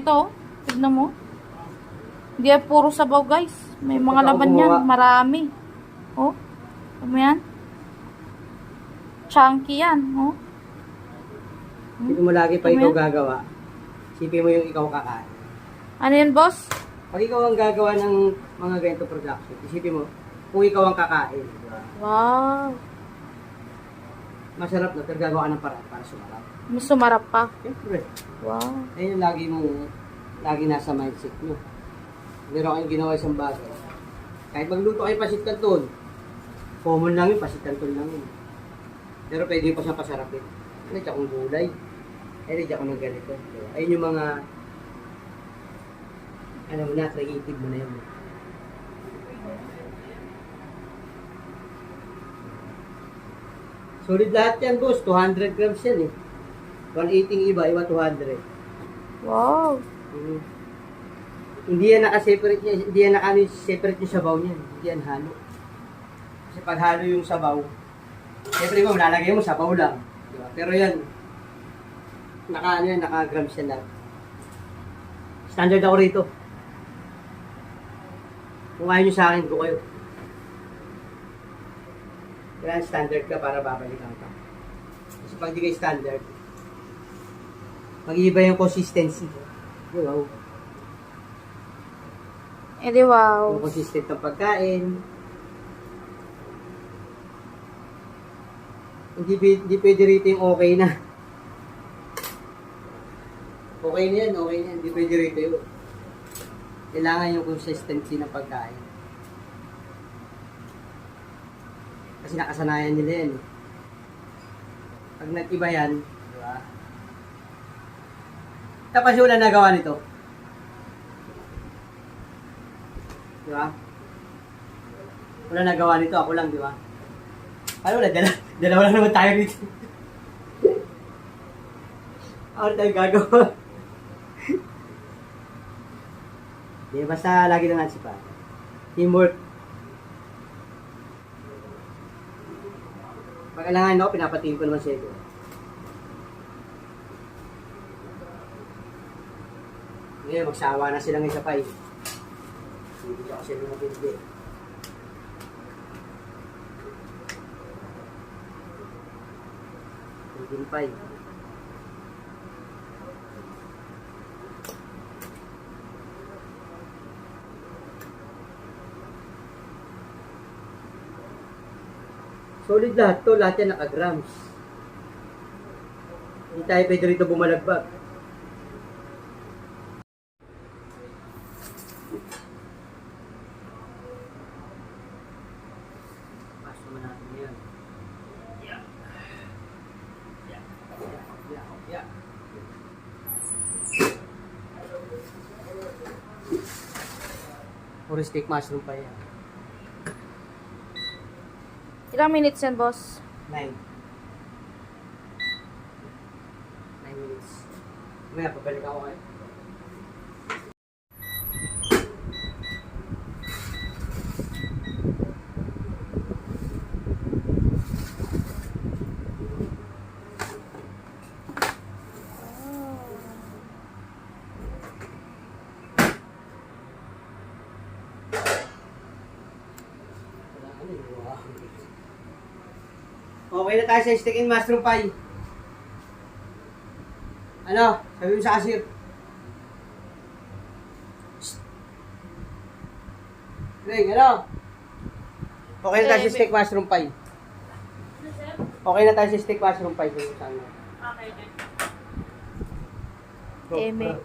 ito. Tignan mo. Hindi yan puro sabaw, guys. May mga Ikaw laman gumawa. yan. Marami. Oh. Ano yan? Chunky yan. Oh. Hindi mo lagi pa Ano ikaw yan? gagawa. Isipin mo yung ikaw kakain. Ano yan, boss? Pag ikaw ang gagawa ng mga ganito production, isipin mo, kung ikaw ang kakain. Diba? Wow. Masarap na, pero gagawa ka ng paraan para sumarap. Mas sumarap pa. Siyempre. Wow. Ayun yung lagi nasa mindset nyo. Meron kayong ginawa isang bagay. Kahit magluto kayo pasit canton, common lang yun, pasit canton lang yun. Pero pwede pa siyang pasarapin. Medyo akong gulay. Medyo ako ng ganito. Diba? Ayun yung mga, alam mo na, creative mo na yun. Solid lahat yan, boss. 200 grams yan eh. 180 iba, iba 200. Wow. Hindi yan naka-separate niya, hindi yan naka-separate yung sabaw niya. Hindi yan halo. Kasi pag halo yung sabaw, siyempre mo, lalagay mo sabaw lang. Diba? Pero yan, naka-grams yan lahat. Standard ako rito. Kung ayaw nyo sa akin, ko kayo. Kaya standard ka para babalikan ka. Kasi pag di kayo standard, mag-iiba yung consistency. Wow. Eh di wow. Yung consistent ng pagkain. Hindi pwede rito yung okay na. Okay na yan, okay na yan. Hindi pwede rito yun. Kailangan yung consistency ng pagkain. Kasi nakasanayan nila yan. Pag nag-iba yan, di ba? Tapos yung wala nagawa nito. Di ba? Wala nagawa nito, ako lang, di ba? Ano wala, dalawa lang naman tayo dito. Ano tayo gagawa? Di, basta lagi lang natin pa. Teamwork. Pag kailangan ako, pinapatingin ko naman sa ito. Ngayon, magsawa na silang isa pa eh. Hindi ako sila mapindi. Hindi pa eh. Solid lahat to, lahat yan naka-grams. Hindi tayo pwede rito bumalagbag. Paso mo natin yan. Yeah. Yeah. Yeah. Yeah. Puro steak mushroom pa yan. Ilang minutes yan, boss? 9 minutes. Maya, pabalik ako kayo. Okay na tayo sa steak and mushroom pie. Ano? Sabi mo sa cashier. Ring, ano? Okay na tayo sa steak mushroom pie. Okay na tayo sa steak mushroom pie. Okay. Eme.